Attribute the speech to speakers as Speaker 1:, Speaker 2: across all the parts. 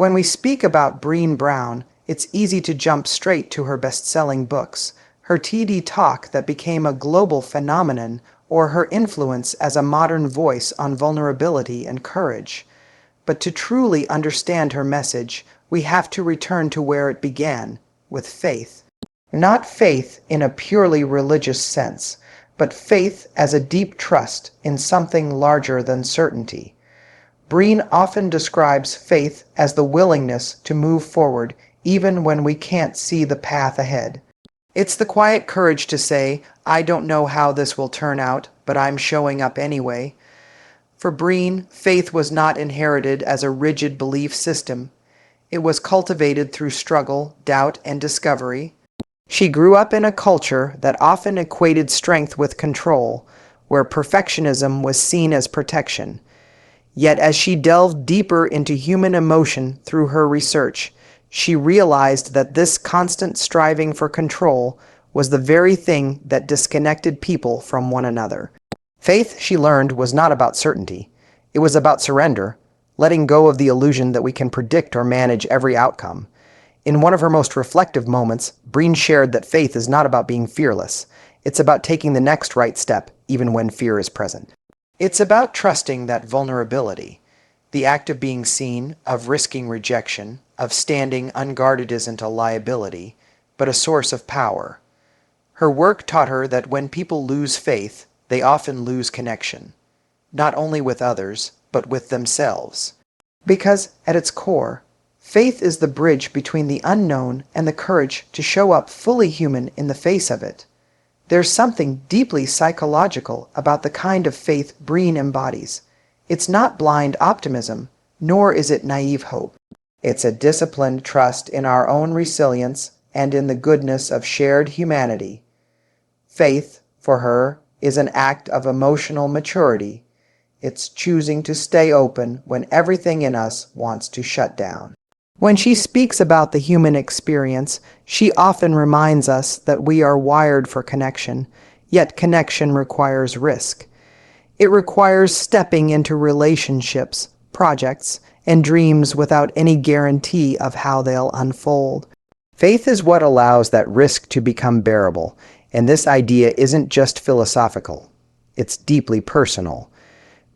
Speaker 1: When we speak about Brené Brown, it's easy to jump straight to her best-selling books, her TED Talk that became a global phenomenon, or her influence as a modern voice on vulnerability and courage. But to truly understand her message, we have to return to where it began, with faith. Not faith in a purely religious sense, but faith as a deep trust in something larger than certainty. Breen often describes faith as the willingness to move forward even when we can't see the path ahead. It's the quiet courage to say, I don't know how this will turn out, but I'm showing up anyway. For Breen, faith was not inherited as a rigid belief system. It was cultivated through struggle, doubt, and discovery. She grew up in a culture that often equated strength with control, where perfectionism was seen as protection. Yet as she delved deeper into human emotion through her research, she realized that this constant striving for control was the very thing that disconnected people from one another. Faith, she learned, was not about certainty. It was about surrender, letting go of the illusion that we can predict or manage every outcome. In one of her most reflective moments, Breen shared that faith is not about being fearless. It's about taking the next right step, even when fear is present. It's about trusting that vulnerability. The act of being seen, of risking rejection, of standing unguarded isn't a liability, but a source of power. Her work taught her that when people lose faith, they often lose connection, not only with others, but with themselves. Because, at its core, faith is the bridge between the unknown and the courage to show up fully human in the face of it. There's something deeply psychological about the kind of faith Breen embodies. It's not blind optimism, nor is it naive hope. It's a disciplined trust in our own resilience and in the goodness of shared humanity. Faith, for her, is an act of emotional maturity. It's choosing to stay open when everything in us wants to shut down. When she speaks about the human experience, she often reminds us that we are wired for connection, yet connection requires risk. It requires stepping into relationships, projects, and dreams without any guarantee of how they'll unfold. Faith is what allows that risk to become bearable, and this idea isn't just philosophical. It's deeply personal.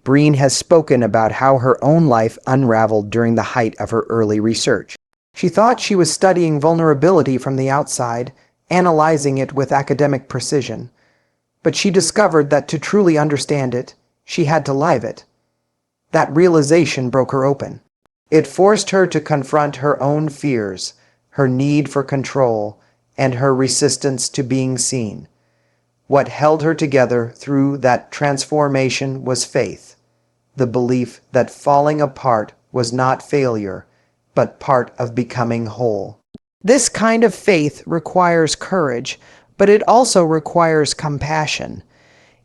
Speaker 1: Breen has spoken about how her own life unraveled during the height of her early research. She thought she was studying vulnerability from the outside, analyzing it with academic precision. But she discovered that to truly understand it, she had to live it. That realization broke her open. It forced her to confront her own fears, her need for control, and her resistance to being seen. What held her together through that transformation was faith, the belief that falling apart was not failure, but part of becoming whole. This kind of faith requires courage, but it also requires compassion.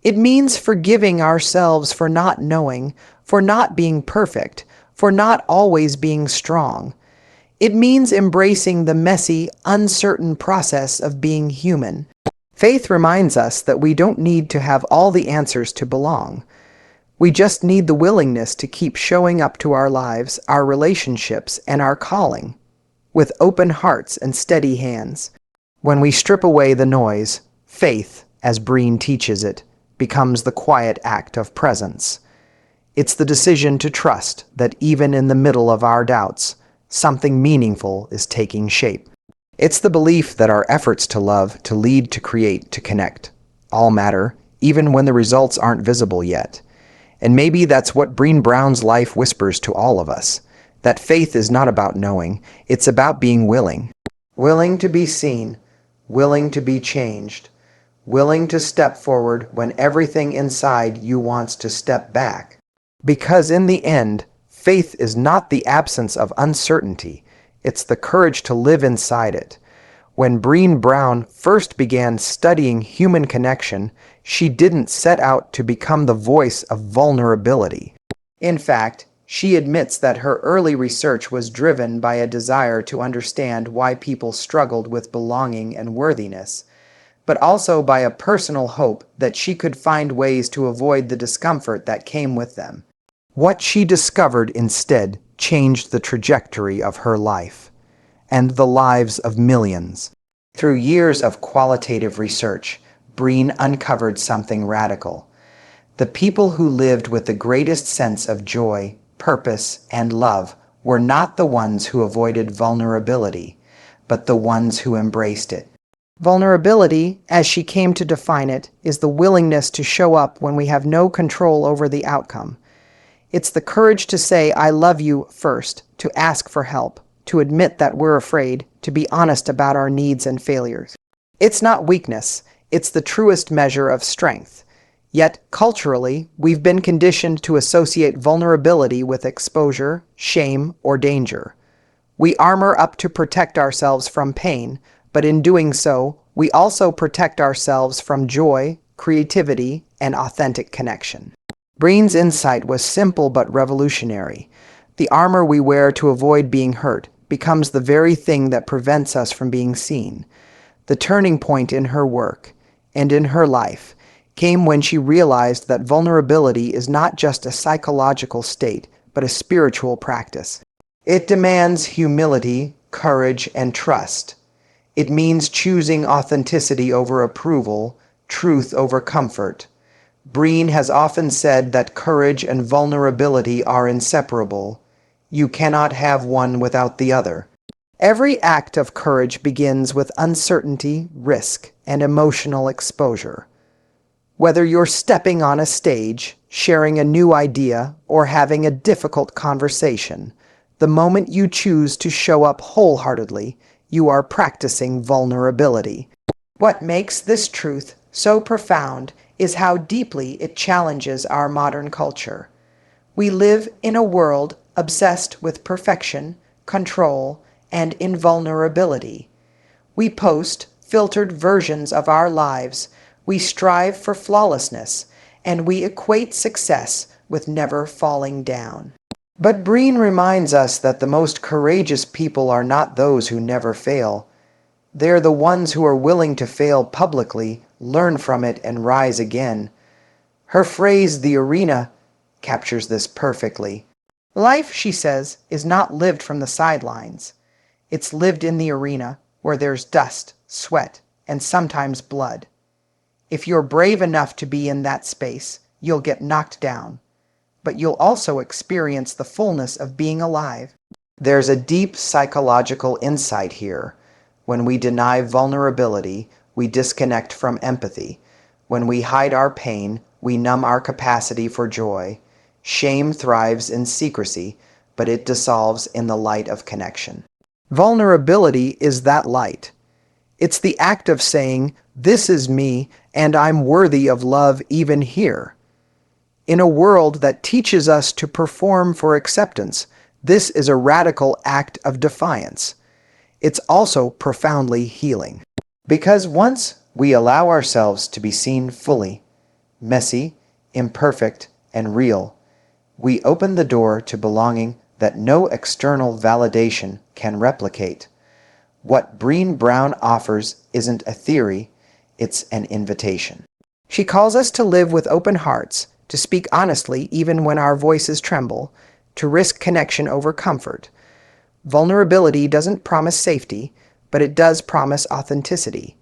Speaker 1: It means forgiving ourselves for not knowing, for not being perfect, for not always being strong. It means embracing the messy, uncertain process of being human. Faith reminds us that we don't need to have all the answers to belong. We just need the willingness to keep showing up to our lives, our relationships, and our calling, with open hearts and steady hands. When we strip away the noise, faith, as Breen teaches it, becomes the quiet act of presence. It's the decision to trust that even in the middle of our doubts, something meaningful is taking shape. It's the belief that our efforts to love, to lead, to create, to connect, all matter, even when the results aren't visible yet. And maybe that's what Brené Brown's life whispers to all of us, that faith is not about knowing, it's about being willing. Willing to be seen, willing to be changed, willing to step forward when everything inside you wants to step back. Because in the end, faith is not the absence of uncertainty, it's the courage to live inside it. When Brené Brown first began studying human connection, she didn't set out to become the voice of vulnerability. In fact, she admits that her early research was driven by a desire to understand why people struggled with belonging and worthiness, but also by a personal hope that she could find ways to avoid the discomfort that came with them. What she discovered instead changed the trajectory of her life and the lives of millions. Through years of qualitative research, Breen uncovered something radical. The people who lived with the greatest sense of joy, purpose, and love were not the ones who avoided vulnerability, but the ones who embraced it. Vulnerability, as she came to define it, is the willingness to show up when we have no control over the outcome. It's the courage to say, "I love you" first, to ask for help, to admit that we're afraid, to be honest about our needs and failures. It's not weakness, it's the truest measure of strength. Yet, culturally, we've been conditioned to associate vulnerability with exposure, shame, or danger. We armor up to protect ourselves from pain, but in doing so, we also protect ourselves from joy, creativity, and authentic connection. Breen's insight was simple but revolutionary. The armor we wear to avoid being hurt becomes the very thing that prevents us from being seen. The turning point in her work and in her life came when she realized that vulnerability is not just a psychological state, but a spiritual practice. It demands humility, courage, and trust. It means choosing authenticity over approval, truth over comfort. Breen has often said that courage and vulnerability are inseparable. You cannot have one without the other. Every act of courage begins with uncertainty, risk, and emotional exposure. Whether you're stepping on a stage, sharing a new idea, or having a difficult conversation, the moment you choose to show up wholeheartedly, you are practicing vulnerability. What makes this truth so profound is how deeply it challenges our modern culture. We live in a world obsessed with perfection, control, and invulnerability. We post filtered versions of our lives, we strive for flawlessness, and we equate success with never falling down. But Breen reminds us that the most courageous people are not those who never fail. They're the ones who are willing to fail publicly, learn from it, and rise again. Her phrase, "the arena," captures this perfectly. Life, she says, is not lived from the sidelines. It's lived in the arena, where there's dust, sweat, and sometimes blood. If you're brave enough to be in that space, you'll get knocked down, but you'll also experience the fullness of being alive. There's a deep psychological insight here. When we deny vulnerability, we disconnect from empathy. When we hide our pain, we numb our capacity for joy. Shame thrives in secrecy, but it dissolves in the light of connection. Vulnerability is that light. It's the act of saying, "This is me, and I'm worthy of love even here." In a world that teaches us to perform for acceptance, this is a radical act of defiance. It's also profoundly healing. Because once we allow ourselves to be seen fully, messy, imperfect, and real, we open the door to belonging that no external validation can replicate. What Brené Brown offers isn't a theory, it's an invitation. She calls us to live with open hearts, to speak honestly even when our voices tremble, to risk connection over comfort. Vulnerability doesn't promise safety, but it does promise authenticity.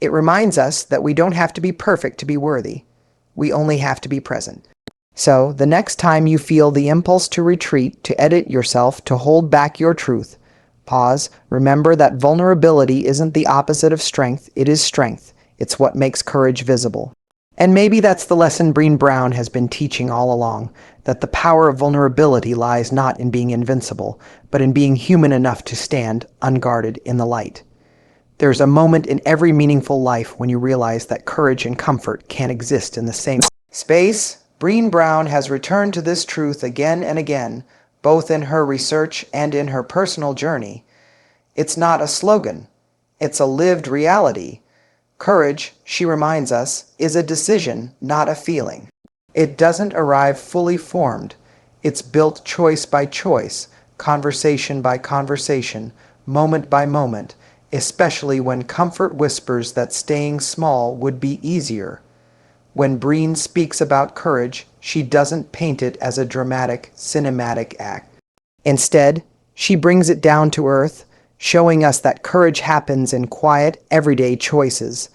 Speaker 1: It reminds us that we don't have to be perfect to be worthy. We only have to be present. So, the next time you feel the impulse to retreat, to edit yourself, to hold back your truth, pause, remember that vulnerability isn't the opposite of strength, it is strength. It's what makes courage visible. And maybe that's the lesson Brené Brown has been teaching all along, that the power of vulnerability lies not in being invincible, but in being human enough to stand unguarded in the light. There's a moment in every meaningful life when you realize that courage and comfort can't exist in the same space. Brené Brown has returned to this truth again and again, both in her research and in her personal journey. It's not a slogan, it's a lived reality. Courage, she reminds us, is a decision, not a feeling. It doesn't arrive fully formed. It's built choice by choice, conversation by conversation, moment by moment, especially when comfort whispers that staying small would be easier. When Breen speaks about courage, she doesn't paint it as a dramatic, cinematic act. Instead, she brings it down to earth, showing us that courage happens in quiet, everyday choices.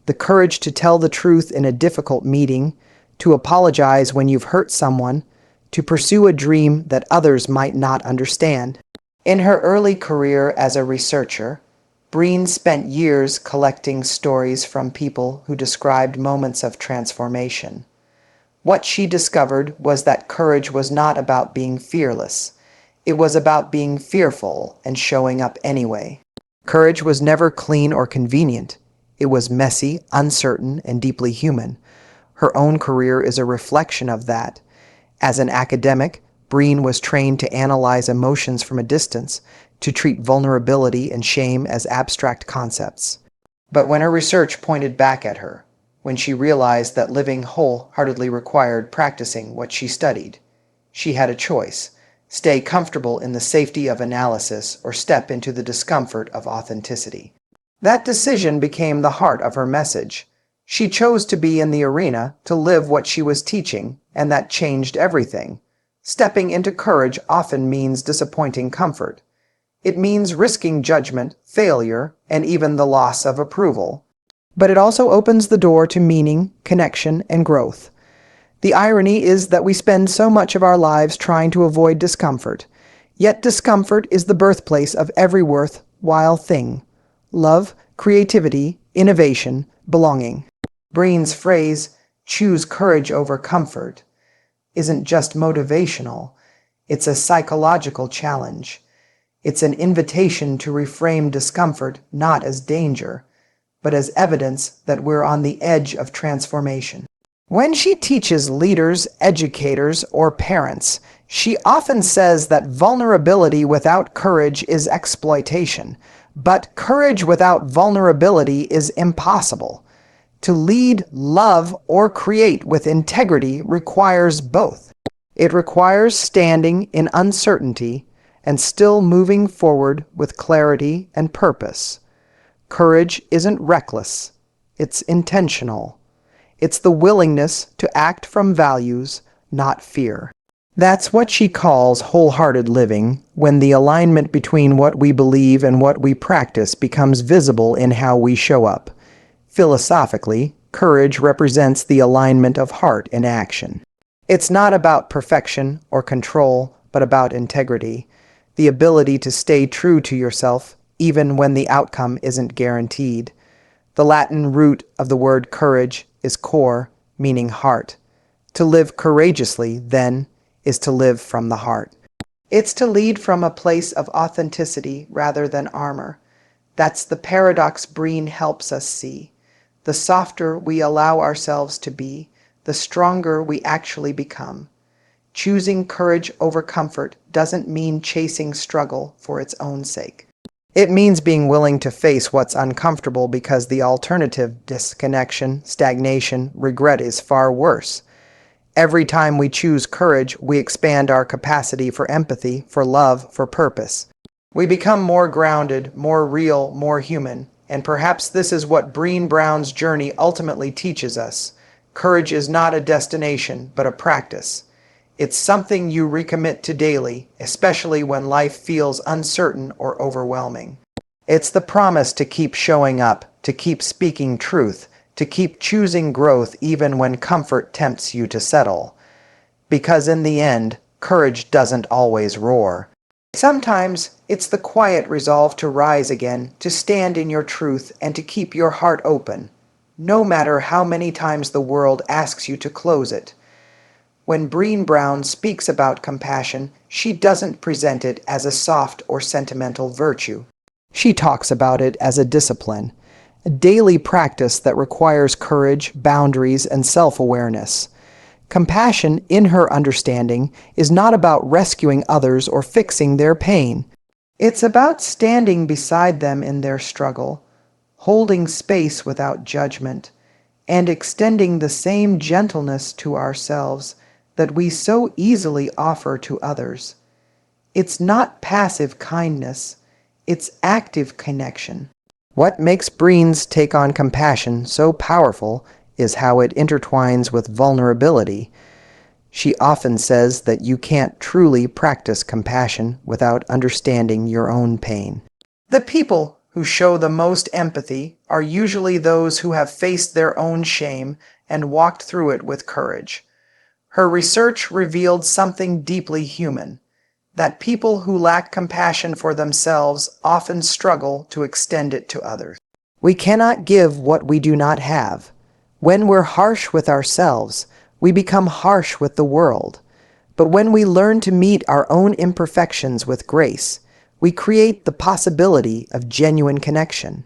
Speaker 1: The courage to tell the truth in a difficult meeting, to apologize when you've hurt someone, to pursue a dream that others might not understand. In her early career as a researcher, Breen spent years collecting stories from people who described moments of transformation. What she discovered was that courage was not about being fearless. It was about being fearful and showing up anyway. Courage was never clean or convenient. It was messy, uncertain, and deeply human. Her own career is a reflection of that. As an academic, Breen was trained to analyze emotions from a distance, to treat vulnerability and shame as abstract concepts. But when her research pointed back at her, when she realized that living wholeheartedly required practicing what she studied, she had a choice: stay comfortable in the safety of analysis or step into the discomfort of authenticity. That decision became the heart of her message. She chose to be in the arena, to live what she was teaching, and that changed everything. Stepping into courage often means disappointing comfort. It means risking judgment, failure, and even the loss of approval. But it also opens the door to meaning, connection, and growth. The irony is that we spend so much of our lives trying to avoid discomfort. Yet discomfort is the birthplace of every worthwhile thing: love, creativity, innovation, belonging. Breen's phrase, "choose courage over comfort," isn't just motivational. It's a psychological challenge. It's an invitation to reframe discomfort not as danger, but as evidence that we're on the edge of transformation. When she teaches leaders, educators, or parents, she often says that vulnerability without courage is exploitation, but courage without vulnerability is impossible. To lead, love, or create with integrity requires both. It requires standing in uncertainty and still moving forward with clarity and purpose. Courage isn't reckless, it's intentional. It's the willingness to act from values, not fear. That's what she calls wholehearted living, when the alignment between what we believe and what we practice becomes visible in how we show up. Philosophically, courage represents the alignment of heart and action. It's not about perfection or control, but about integrity, the ability to stay true to yourself even when the outcome isn't guaranteed. The Latin root of the word courage is cor, meaning heart. To live courageously, then, is to live from the heart. It's to lead from a place of authenticity rather than armor. That's the paradox Breen helps us see. The softer we allow ourselves to be, the stronger we actually become. Choosing courage over comfort doesn't mean chasing struggle for its own sake. It means being willing to face what's uncomfortable because the alternative, disconnection, stagnation, regret, is far worse. Every time we choose courage, we expand our capacity for empathy, for love, for purpose. We become more grounded, more real, more human. And perhaps this is what Brené Brown's journey ultimately teaches us. Courage is not a destination, but a practice. It's something you recommit to daily, especially when life feels uncertain or overwhelming. It's the promise to keep showing up, to keep speaking truth, to keep choosing growth even when comfort tempts you to settle. Because in the end, courage doesn't always roar. Sometimes it's the quiet resolve to rise again, to stand in your truth, and to keep your heart open, no matter how many times the world asks you to close it. When Brené Brown speaks about compassion, she doesn't present it as a soft or sentimental virtue. She talks about it as a discipline, a daily practice that requires courage, boundaries, and self-awareness. Compassion, in her understanding, is not about rescuing others or fixing their pain. It's about standing beside them in their struggle, holding space without judgment, and extending the same gentleness to ourselves that we so easily offer to others. It's not passive kindness, it's active connection. What makes Breen's take on compassion so powerful is how it intertwines with vulnerability. She often says that you can't truly practice compassion without understanding your own pain. The people who show the most empathy are usually those who have faced their own shame and walked through it with courage. Her research revealed something deeply human, that people who lack compassion for themselves often struggle to extend it to others. We cannot give what we do not have. When we're harsh with ourselves, we become harsh with the world. But when we learn to meet our own imperfections with grace, we create the possibility of genuine connection.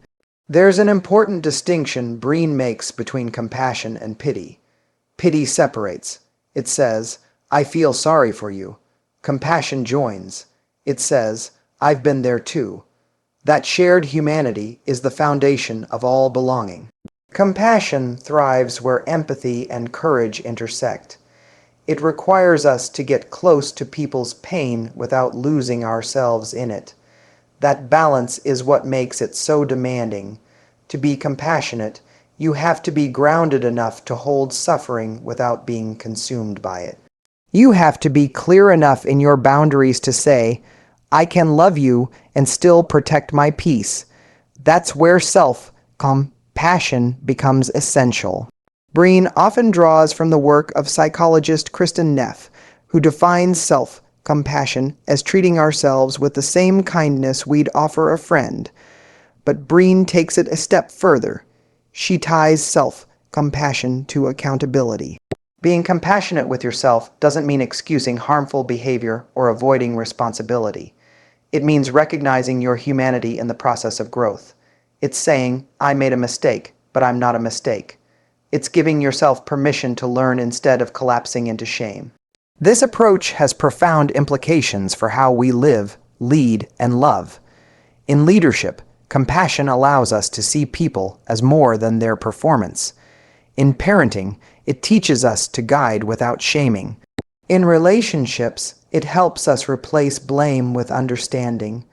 Speaker 1: There's an important distinction Breen makes between compassion and pity. Pity separates. It says, "I feel sorry for you." Compassion joins. It says, "I've been there too." That shared humanity is the foundation of all belonging. Compassion thrives where empathy and courage intersect. It requires us to get close to people's pain without losing ourselves in it. That balance is what makes it so demanding. To be compassionate, you have to be grounded enough to hold suffering without being consumed by it. You have to be clear enough in your boundaries to say, "I can love you and still protect my peace." That's where self-compassion becomes essential. Breen often draws from the work of psychologist Kristen Neff, who defines self-compassion as treating ourselves with the same kindness we'd offer a friend. But Breen takes it a step further. She ties self-compassion to accountability. Being compassionate with yourself doesn't mean excusing harmful behavior or avoiding responsibility. It means recognizing your humanity in the process of growth. It's saying, "I made a mistake, but I'm not a mistake." It's giving yourself permission to learn instead of collapsing into shame. This approach has profound implications for how we live, lead, and love. In leadership, compassion allows us to see people as more than their performance. In parenting, it teaches us to guide without shaming. In relationships, it helps us replace blame with understanding.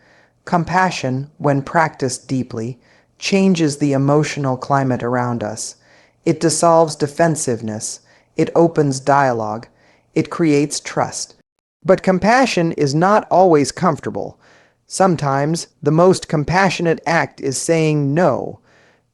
Speaker 1: Compassion, when practiced deeply, changes the emotional climate around us. It dissolves defensiveness. It opens dialogue. It creates trust. But compassion is not always comfortable. Sometimes the most compassionate act is saying no.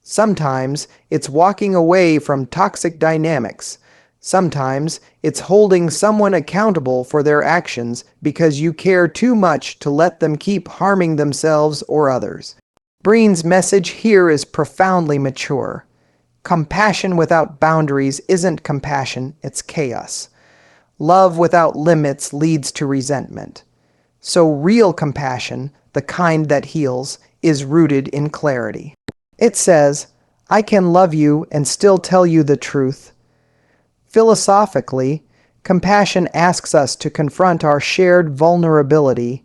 Speaker 1: Sometimes it's walking away from toxic dynamics. Sometimes it's holding someone accountable for their actions because you care too much to let them keep harming themselves or others. Breen's message here is profoundly mature. Compassion without boundaries isn't compassion, it's chaos. Love without limits leads to resentment. So real compassion, the kind that heals, is rooted in clarity. It says, "I can love you and still tell you the truth." Philosophically, compassion asks us to confront our shared vulnerability,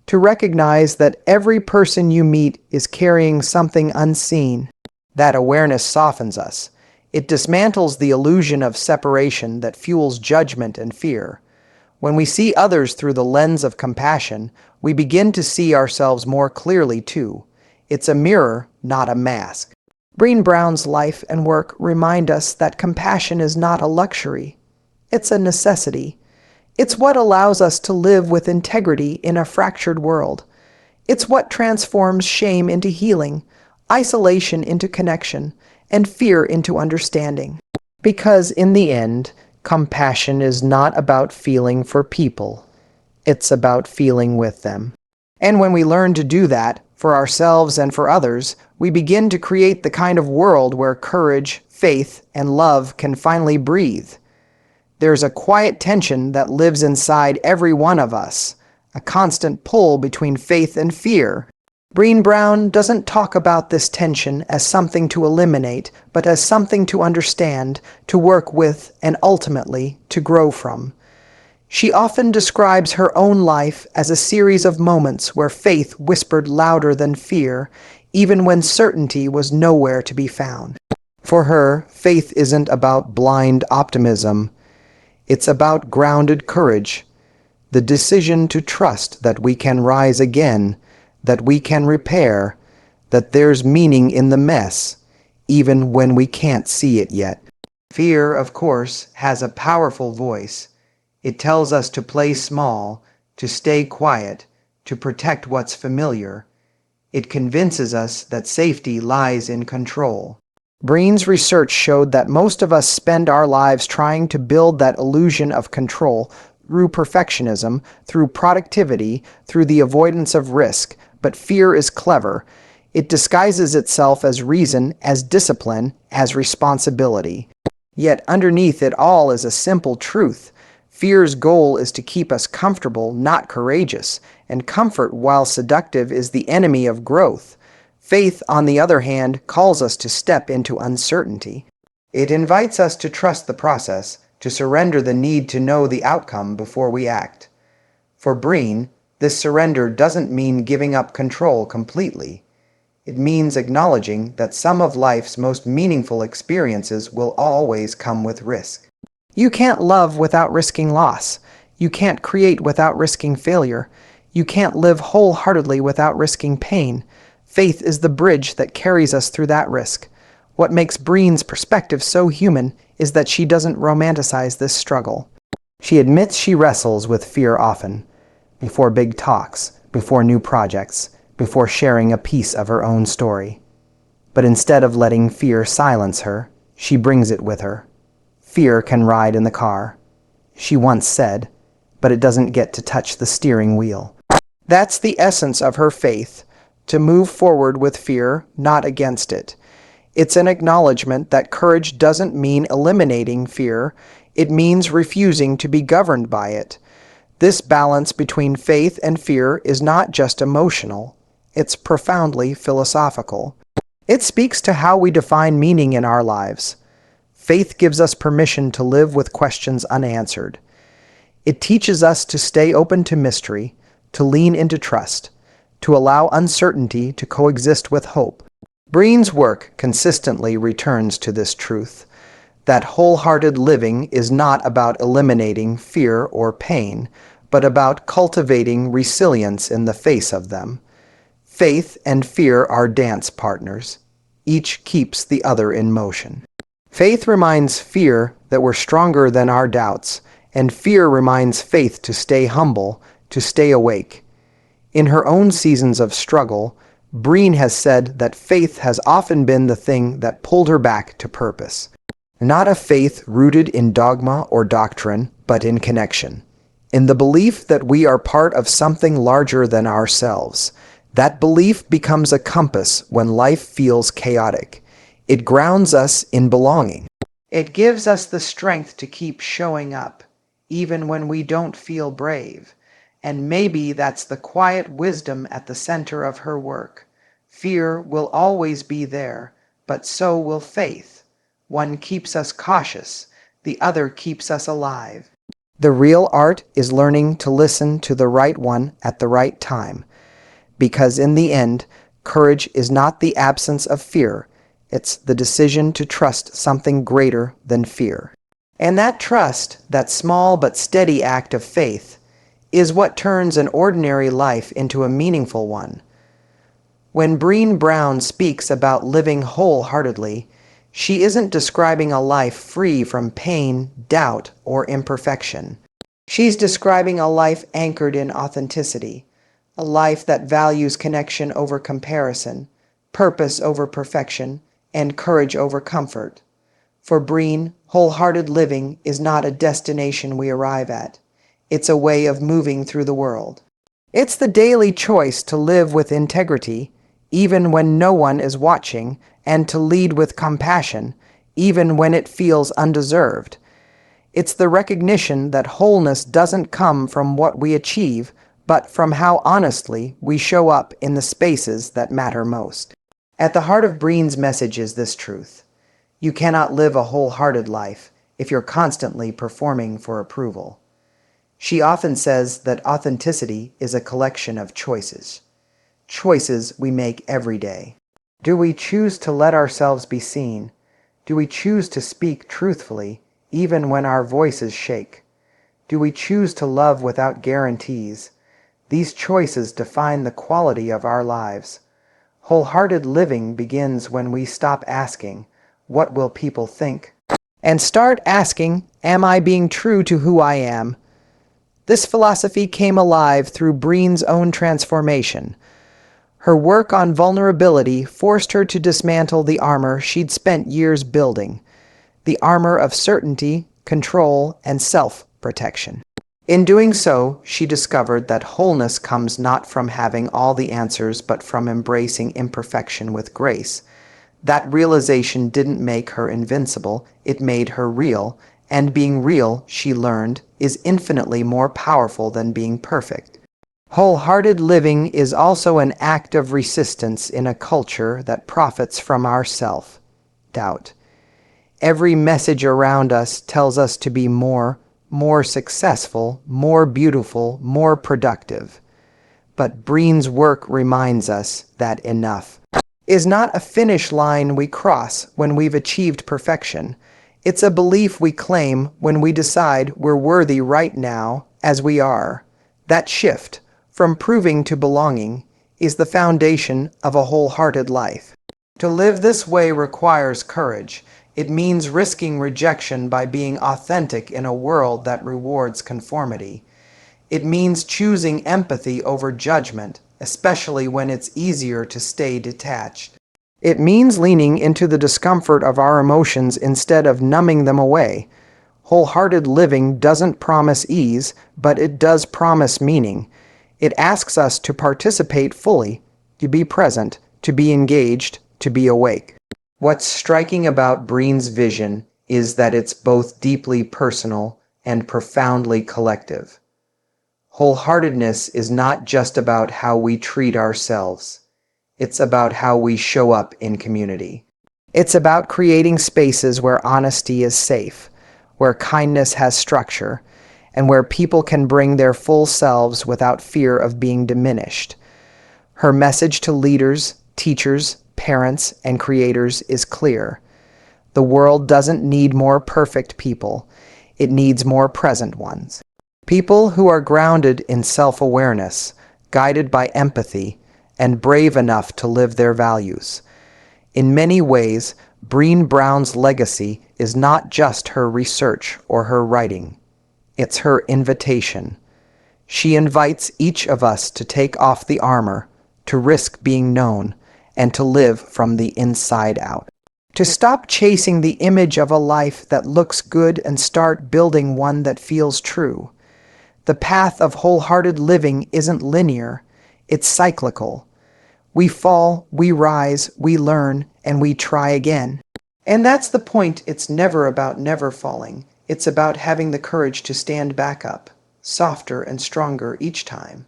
Speaker 1: to recognize that every person you meet is carrying something unseen. That awareness softens us. It dismantles the illusion of separation that fuels judgment and fear. When we see others through the lens of compassion, we begin to see ourselves more clearly too. It's a mirror, not a mask. Brené Brown's life and work remind us that compassion is not a luxury. It's a necessity. It's what allows us to live with integrity in a fractured world. It's what transforms shame into healing, isolation into connection, and fear into understanding. Because in the end, compassion is not about feeling for people. It's about feeling with them. And when we learn to do that, for ourselves and for others, we begin to create the kind of world where courage, faith, and love can finally breathe. There's a quiet tension that lives inside every one of us, a constant pull between faith and fear. Brené Brown doesn't talk about this tension as something to eliminate, but as something to understand, to work with, and ultimately to grow from. She often describes her own life as a series of moments where faith whispered louder than fear, even when certainty was nowhere to be found. For her, faith isn't about blind optimism. It's about grounded courage, the decision to trust that we can rise again, that we can repair, that there's meaning in the mess, even when we can't see it yet. Fear, of course, has a powerful voice. It tells us to play small, to stay quiet, to protect what's familiar. It convinces us that safety lies in control. Breen's research showed that most of us spend our lives trying to build that illusion of control through perfectionism, through productivity, through the avoidance of risk. But fear is clever. It disguises itself as reason, as discipline, as responsibility. Yet underneath it all is a simple truth. Fear's goal is to keep us comfortable, not courageous, and comfort, while seductive, is the enemy of growth. Faith, on the other hand, calls us to step into uncertainty. It invites us to trust the process, to surrender the need to know the outcome before we act. For Breen, this surrender doesn't mean giving up control completely. It means acknowledging that some of life's most meaningful experiences will always come with risk. You can't love without risking loss. You can't create without risking failure. You can't live wholeheartedly without risking pain. Faith is the bridge that carries us through that risk. What makes Breen's perspective so human is that she doesn't romanticize this struggle. She admits she wrestles with fear often, before big talks, before new projects, before sharing a piece of her own story. But instead of letting fear silence her, she brings it with her. Fear can ride in the car, she once said, but it doesn't get to touch the steering wheel. That's the essence of her faith, to move forward with fear, not against it. It's an acknowledgement that courage doesn't mean eliminating fear, it means refusing to be governed by it. This balance between faith and fear is not just emotional, it's profoundly philosophical. It speaks to how we define meaning in our lives. Faith gives us permission to live with questions unanswered. It teaches us to stay open to mystery, to lean into trust, to allow uncertainty to coexist with hope. Breen's work consistently returns to this truth, that wholehearted living is not about eliminating fear or pain, but about cultivating resilience in the face of them. Faith and fear are dance partners. Each keeps the other in motion. Faith reminds fear that we're stronger than our doubts, and fear reminds faith to stay humble, to stay awake. In her own seasons of struggle, Breen has said that faith has often been the thing that pulled her back to purpose. Not a faith rooted in dogma or doctrine, but in connection. In the belief that we are part of something larger than ourselves. That belief becomes a compass when life feels chaotic. It grounds us in belonging. It gives us the strength to keep showing up, even when we don't feel brave. And maybe that's the quiet wisdom at the center of her work. Fear will always be there, but so will faith. One keeps us cautious, the other keeps us alive. The real art is learning to listen to the right one at the right time. Because in the end, courage is not the absence of fear. It's the decision to trust something greater than fear. And that trust, that small but steady act of faith, is what turns an ordinary life into a meaningful one. When Brené Brown speaks about living wholeheartedly, she isn't describing a life free from pain, doubt, or imperfection. She's describing a life anchored in authenticity, a life that values connection over comparison, purpose over perfection, and courage over comfort. For Breen, wholehearted living is not a destination we arrive at. It's a way of moving through the world. It's the daily choice to live with integrity, even when no one is watching, and to lead with compassion, even when it feels undeserved. It's the recognition that wholeness doesn't come from what we achieve, but from how honestly we show up in the spaces that matter most. At the heart of Breen's message is this truth. You cannot live a wholehearted life if you're constantly performing for approval. She often says that authenticity is a collection of choices. Choices we make every day. Do we choose to let ourselves be seen? Do we choose to speak truthfully, even when our voices shake? Do we choose to love without guarantees? These choices define the quality of our lives. Wholehearted living begins when we stop asking, "What will people think?" and start asking, "Am I being true to who I am?" This philosophy came alive through Breen's own transformation. Her work on vulnerability forced her to dismantle the armor she'd spent years building, the armor of certainty, control, and self-protection. In doing so, she discovered that wholeness comes not from having all the answers but from embracing imperfection with grace. That realization didn't make her invincible, it made her real, and being real, she learned, is infinitely more powerful than being perfect. Wholehearted living is also an act of resistance in a culture that profits from our self-doubt. Every message around us tells us to be more successful, more beautiful, more productive. But Breen's work reminds us that enough is not a finish line we cross when we've achieved perfection. It's a belief we claim when we decide we're worthy right now as we are. That shift, from proving to belonging, is the foundation of a wholehearted life. To live this way requires courage. It means risking rejection by being authentic in a world that rewards conformity. It means choosing empathy over judgment, especially when it's easier to stay detached. It means leaning into the discomfort of our emotions instead of numbing them away. Wholehearted living doesn't promise ease, but it does promise meaning. It asks us to participate fully, to be present, to be engaged, to be awake. What's striking about Breen's vision is that it's both deeply personal and profoundly collective. Wholeheartedness is not just about how we treat ourselves. It's about how we show up in community. It's about creating spaces where honesty is safe, where kindness has structure, and where people can bring their full selves without fear of being diminished. Her message to leaders, teachers, parents, and creators is clear. The world doesn't need more perfect people. It needs more present ones. People who are grounded in self-awareness, guided by empathy, and brave enough to live their values. In many ways, Brené Brown's legacy is not just her research or her writing. It's her invitation. She invites each of us to take off the armor, to risk being known, and to live from the inside out. To stop chasing the image of a life that looks good and start building one that feels true. The path of wholehearted living isn't linear, it's cyclical. We fall, we rise, we learn, and we try again. And that's the point. It's never about never falling. It's about having the courage to stand back up, softer and stronger each time.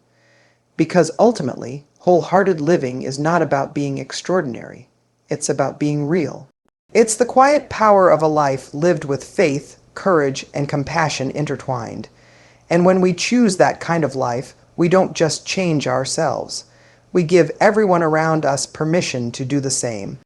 Speaker 1: Because ultimately, wholehearted living is not about being extraordinary. It's about being real. It's the quiet power of a life lived with faith, courage, and compassion intertwined. And when we choose that kind of life, we don't just change ourselves. We give everyone around us permission to do the same.